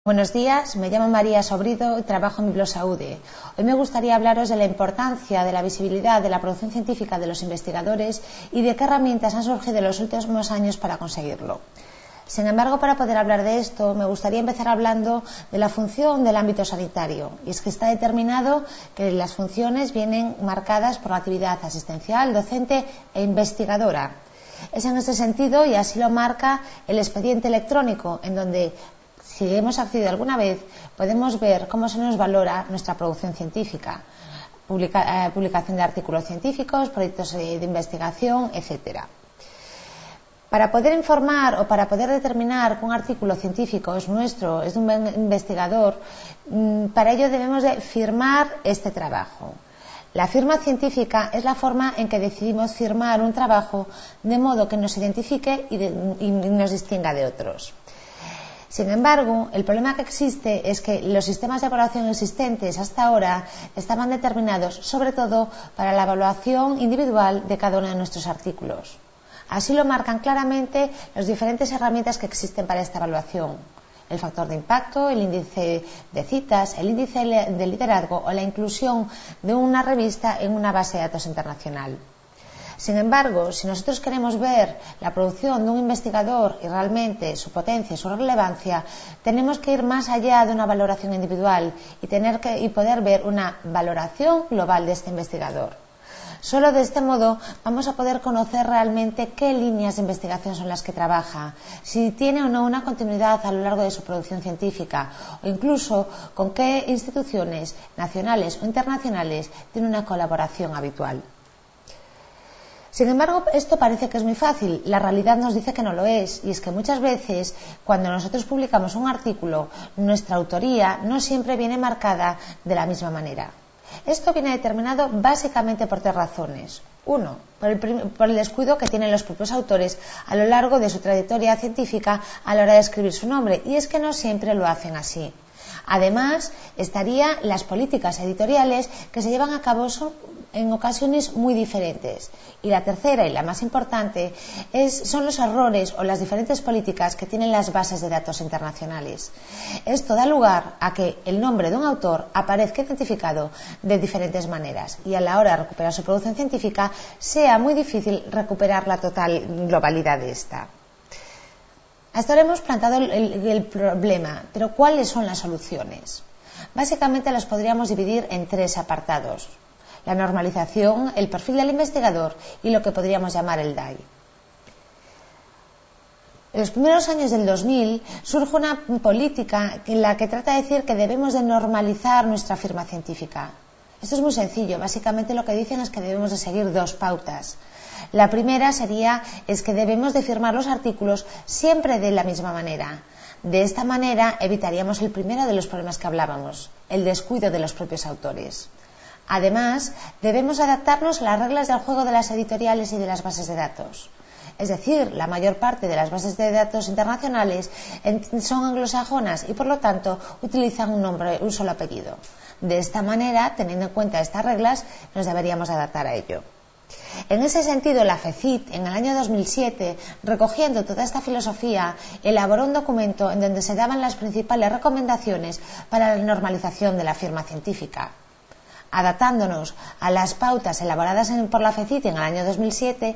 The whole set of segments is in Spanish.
Buenos días, me llamo María Sobrido y trabajo en Bibliosaude. Hoy me gustaría hablaros de la importancia de la visibilidad de la producción científica de los investigadores y de qué herramientas han surgido en los últimos años para conseguirlo. Sin embargo, para poder hablar de esto, me gustaría empezar hablando de la función del ámbito sanitario. Y es que está determinado que las funciones vienen marcadas por la actividad asistencial, docente e investigadora. Es en este sentido, y así lo marca el expediente electrónico, en donde, si hemos accedido alguna vez, podemos ver cómo se nos valora nuestra producción científica, publicación de artículos científicos, proyectos de investigación, etc. Para poder informar o para poder determinar que un artículo científico es nuestro, es de un investigador, para ello debemos de firmar este trabajo. La firma científica es la forma en que decidimos firmar un trabajo de modo que nos identifique y nos distinga de otros. Sin embargo, el problema que existe es que los sistemas de evaluación existentes hasta ahora estaban determinados sobre todo para la evaluación individual de cada uno de nuestros artículos. Así lo marcan claramente las diferentes herramientas que existen para esta evaluación: el factor de impacto, el índice de citas, el índice de liderazgo o la inclusión de una revista en una base de datos internacional. Sin embargo, si nosotros queremos ver la producción de un investigador y realmente su potencia y su relevancia, tenemos que ir más allá de una valoración individual y poder ver una valoración global de este investigador. Solo de este modo vamos a poder conocer realmente qué líneas de investigación son las que trabaja, si tiene o no una continuidad a lo largo de su producción científica, o incluso con qué instituciones nacionales o internacionales tiene una colaboración habitual. Sin embargo, esto parece que es muy fácil. La realidad nos dice que no lo es, y es que muchas veces, cuando nosotros publicamos un artículo, nuestra autoría no siempre viene marcada de la misma manera. Esto viene determinado básicamente por tres razones. Uno, por el descuido que tienen los propios autores a lo largo de su trayectoria científica a la hora de escribir su nombre, y es que no siempre lo hacen así. Además, estarían las políticas editoriales que se llevan a cabo en ocasiones muy diferentes. Y la tercera y la más importante son los errores o las diferentes políticas que tienen las bases de datos internacionales. Esto da lugar a que el nombre de un autor aparezca identificado de diferentes maneras y a la hora de recuperar su producción científica sea muy difícil recuperar la total globalidad de esta. Hasta ahora hemos planteado el problema, pero ¿cuáles son las soluciones? Básicamente las podríamos dividir en tres apartados: la normalización, el perfil del investigador y lo que podríamos llamar el DAI. En los primeros años del 2000 surge una política en la que trata de decir que debemos de normalizar nuestra firma científica. Esto es muy sencillo. Básicamente lo que dicen es que debemos de seguir dos pautas. La primera es que debemos de firmar los artículos siempre de la misma manera. De esta manera evitaríamos el primero de los problemas que hablábamos, el descuido de los propios autores. Además, debemos adaptarnos a las reglas del juego de las editoriales y de las bases de datos. Es decir, la mayor parte de las bases de datos internacionales son anglosajonas y, por lo tanto, utilizan un solo apellido. De esta manera, teniendo en cuenta estas reglas, nos deberíamos adaptar a ello. En ese sentido, la FECIT, en el año 2007, recogiendo toda esta filosofía, elaboró un documento en donde se daban las principales recomendaciones para la normalización de la firma científica. Adaptándonos a las pautas elaboradas por la FECIT en el año 2007,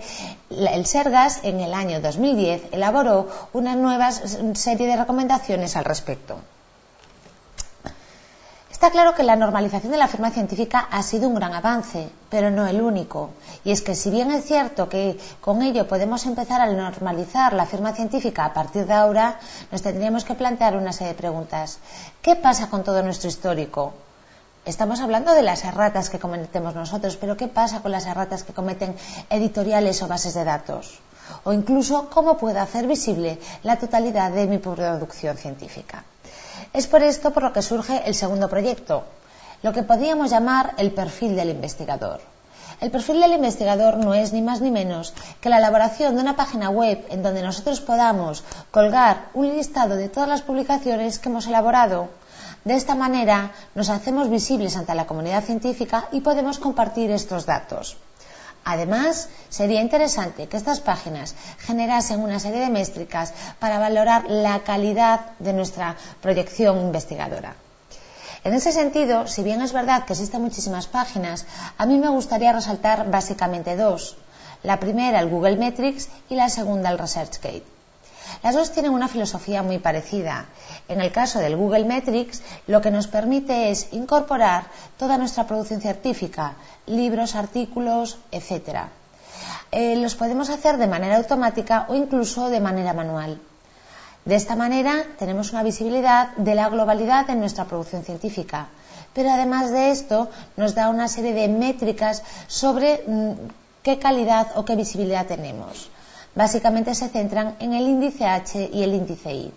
el SERGAS en el año 2010 elaboró una nueva serie de recomendaciones al respecto. Está claro que la normalización de la firma científica ha sido un gran avance, pero no el único. Y es que, si bien es cierto que con ello podemos empezar a normalizar la firma científica a partir de ahora, nos tendríamos que plantear una serie de preguntas. ¿Qué pasa con todo nuestro histórico? Estamos hablando de las erratas que cometemos nosotros, pero ¿qué pasa con las erratas que cometen editoriales o bases de datos? O incluso, ¿cómo puedo hacer visible la totalidad de mi producción científica? Es por esto por lo que surge el segundo proyecto, lo que podríamos llamar el perfil del investigador. El perfil del investigador no es ni más ni menos que la elaboración de una página web en donde nosotros podamos colgar un listado de todas las publicaciones que hemos elaborado. De esta manera nos hacemos visibles ante la comunidad científica y podemos compartir estos datos. Además, sería interesante que estas páginas generasen una serie de métricas para valorar la calidad de nuestra proyección investigadora. En ese sentido, si bien es verdad que existen muchísimas páginas, a mí me gustaría resaltar básicamente dos. La primera, el Google Metrics, y la segunda, el ResearchGate. Las dos tienen una filosofía muy parecida. En el caso del Google Metrics, lo que nos permite es incorporar toda nuestra producción científica, libros, artículos, etc. Los podemos hacer de manera automática o incluso de manera manual. De esta manera tenemos una visibilidad de la globalidad de nuestra producción científica, pero además de esto nos da una serie de métricas sobre qué calidad o qué visibilidad tenemos. Básicamente se centran en el índice H y el índice I.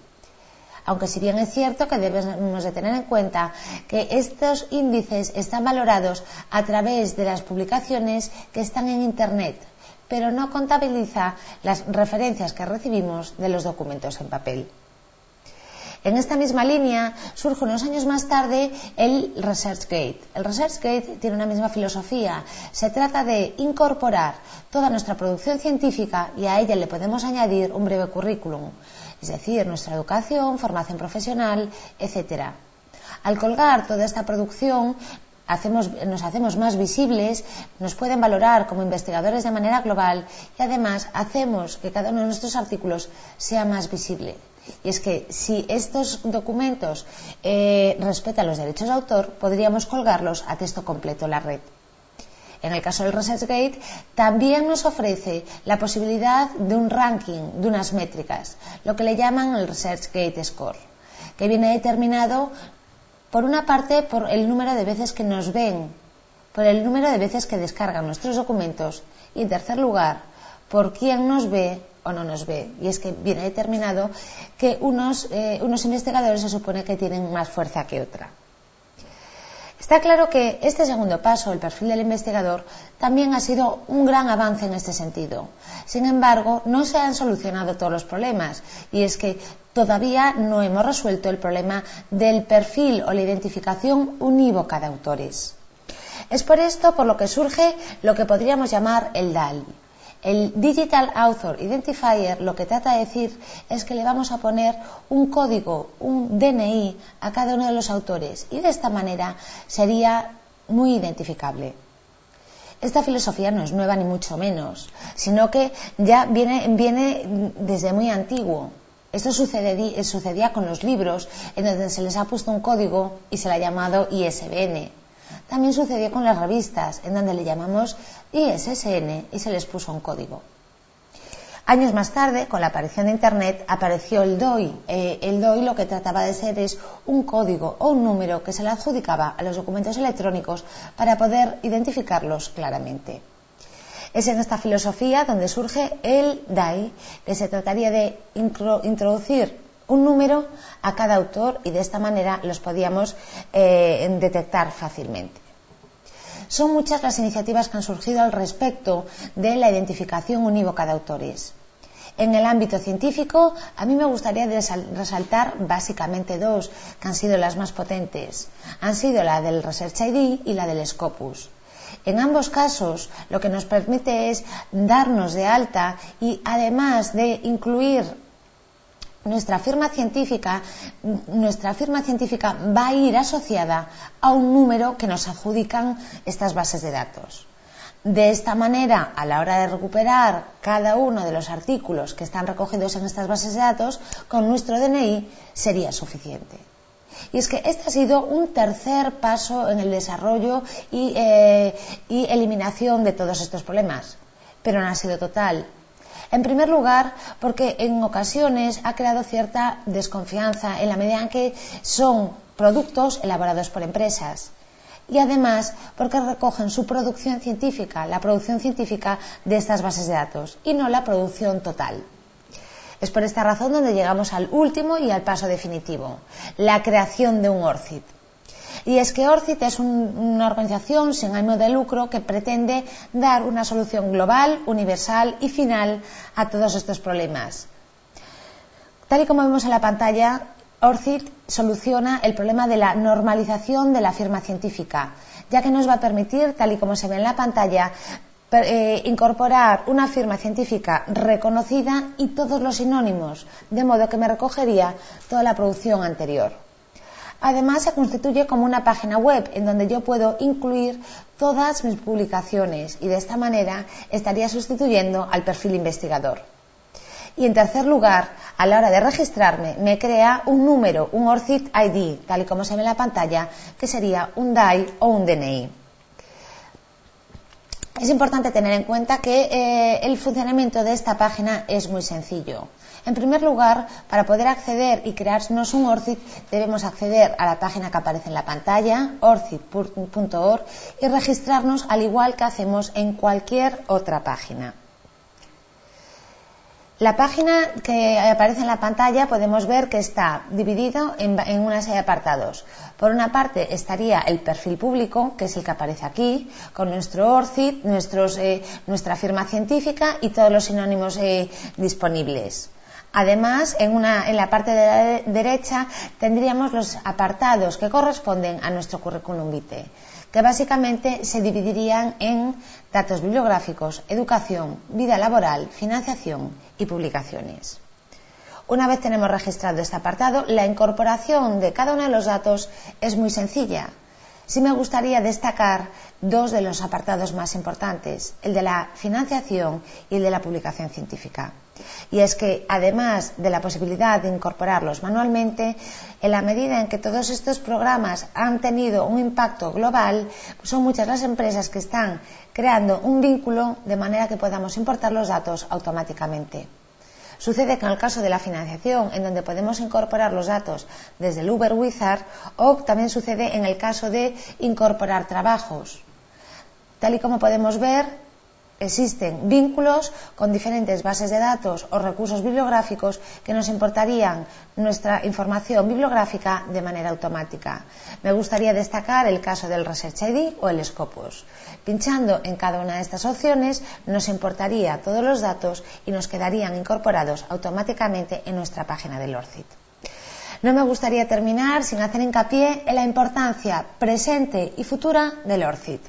Aunque si bien es cierto que debemos de tener en cuenta que estos índices están valorados a través de las publicaciones que están en Internet, pero no contabiliza las referencias que recibimos de los documentos en papel. En esta misma línea surge unos años más tarde el ResearchGate. El ResearchGate tiene una misma filosofía. Se trata de incorporar toda nuestra producción científica y a ella le podemos añadir un breve currículum, es decir, nuestra educación, formación profesional, etc. Al colgar toda esta producción, nos hacemos más visibles, nos pueden valorar como investigadores de manera global y además hacemos que cada uno de nuestros artículos sea más visible. Y es que si estos documentos respetan los derechos de autor, podríamos colgarlos a texto completo en la red. En el caso del ResearchGate, también nos ofrece la posibilidad de un ranking, de unas métricas, lo que le llaman el ResearchGate Score, que viene determinado por una parte por el número de veces que nos ven, por el número de veces que descargan nuestros documentos y en tercer lugar por quién nos ve o no nos ve. Y es que viene determinado que unos investigadores se supone que tienen más fuerza que otra. Está claro que este segundo paso, el perfil del investigador, también ha sido un gran avance en este sentido. Sin embargo, no se han solucionado todos los problemas y es que todavía no hemos resuelto el problema del perfil o la identificación unívoca de autores. Es por esto por lo que surge lo que podríamos llamar el DAI. El Digital Author Identifier lo que trata de decir es que le vamos a poner un código, un DNI a cada uno de los autores y de esta manera sería muy identificable. Esta filosofía no es nueva ni mucho menos, sino que ya viene desde muy antiguo. Esto sucedía con los libros, en donde se les ha puesto un código y se le ha llamado ISBN. También sucedió con las revistas, en donde le llamamos ISSN y se les puso un código. Años más tarde, con la aparición de Internet, apareció el DOI. El DOI lo que trataba de ser es un código o un número que se le adjudicaba a los documentos electrónicos para poder identificarlos claramente. Es en esta filosofía donde surge el DAI, que se trataría de introducir un número a cada autor y de esta manera los podíamos detectar fácilmente. Son muchas las iniciativas que han surgido al respecto de la identificación unívoca de autores. En el ámbito científico, a mí me gustaría resaltar básicamente dos, que han sido las más potentes. Han sido la del ResearchID y la del Scopus. En ambos casos, lo que nos permite es darnos de alta y además de incluir nuestra firma científica va a ir asociada a un número que nos adjudican estas bases de datos. De esta manera, a la hora de recuperar cada uno de los artículos que están recogidos en estas bases de datos, con nuestro DNI sería suficiente. Y es que este ha sido un tercer paso en el desarrollo y eliminación de todos estos problemas, pero no ha sido total. En primer lugar, porque en ocasiones ha creado cierta desconfianza en la medida en que son productos elaborados por empresas. Y además, porque recogen su producción científica, la producción científica de estas bases de datos, y no la producción total. Es por esta razón donde llegamos al último y al paso definitivo, la creación de un ORCID. Y es que ORCID es una organización sin ánimo de lucro que pretende dar una solución global, universal y final a todos estos problemas. Tal y como vemos en la pantalla, ORCID soluciona el problema de la normalización de la firma científica, ya que nos va a permitir, tal y como se ve en la pantalla, incorporar una firma científica reconocida y todos los sinónimos, de modo que me recogería toda la producción anterior. Además, se constituye como una página web en donde yo puedo incluir todas mis publicaciones y de esta manera estaría sustituyendo al perfil investigador. Y en tercer lugar, a la hora de registrarme, me crea un número, un ORCID ID, tal y como se ve en la pantalla, que sería un DAI o un DNI. Es importante tener en cuenta que el funcionamiento de esta página es muy sencillo. En primer lugar, para poder acceder y crearnos un ORCID, debemos acceder a la página que aparece en la pantalla, orcid.org, y registrarnos al igual que hacemos en cualquier otra página. La página que aparece en la pantalla podemos ver que está dividido en una serie de apartados. Por una parte estaría el perfil público, que es el que aparece aquí, con nuestro ORCID, nuestra firma científica y todos los sinónimos disponibles. Además, en la parte de la derecha tendríamos los apartados que corresponden a nuestro currículum vitae, que básicamente se dividirían en datos bibliográficos, educación, vida laboral, financiación y publicaciones. Una vez tenemos registrado este apartado, la incorporación de cada uno de los datos es muy sencilla. Sí me gustaría destacar dos de los apartados más importantes, el de la financiación y el de la publicación científica. Y es que, además de la posibilidad de incorporarlos manualmente, en la medida en que todos estos programas han tenido un impacto global, son muchas las empresas que están creando un vínculo de manera que podamos importar los datos automáticamente. Sucede que en el caso de la financiación, en donde podemos incorporar los datos desde el Uber Wizard, o también sucede en el caso de incorporar trabajos. Tal y como podemos ver, existen vínculos con diferentes bases de datos o recursos bibliográficos que nos importarían nuestra información bibliográfica de manera automática. Me gustaría destacar el caso del Research ID o el Scopus. Pinchando en cada una de estas opciones nos importaría todos los datos y nos quedarían incorporados automáticamente en nuestra página del ORCID. No me gustaría terminar sin hacer hincapié en la importancia presente y futura del ORCID.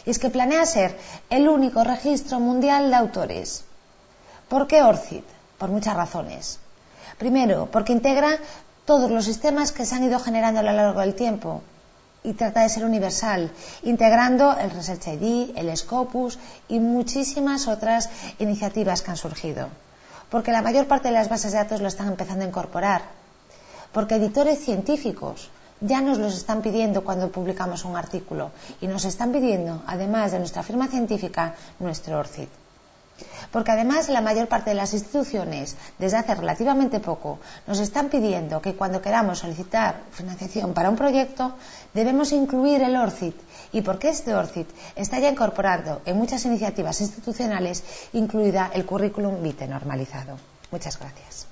Y es que planea ser el único registro mundial de autores. ¿Por qué ORCID? Por muchas razones. Primero, porque integra todos los sistemas que se han ido generando a lo largo del tiempo y trata de ser universal, integrando el Research ID, el Scopus y muchísimas otras iniciativas que han surgido. Porque la mayor parte de las bases de datos lo están empezando a incorporar. Porque editores científicos ya nos los están pidiendo cuando publicamos un artículo y nos están pidiendo, además de nuestra firma científica, nuestro ORCID. Porque además la mayor parte de las instituciones, desde hace relativamente poco, nos están pidiendo que cuando queramos solicitar financiación para un proyecto, debemos incluir el ORCID. Y porque este ORCID está ya incorporado en muchas iniciativas institucionales, incluida el currículum vitae normalizado. Muchas gracias.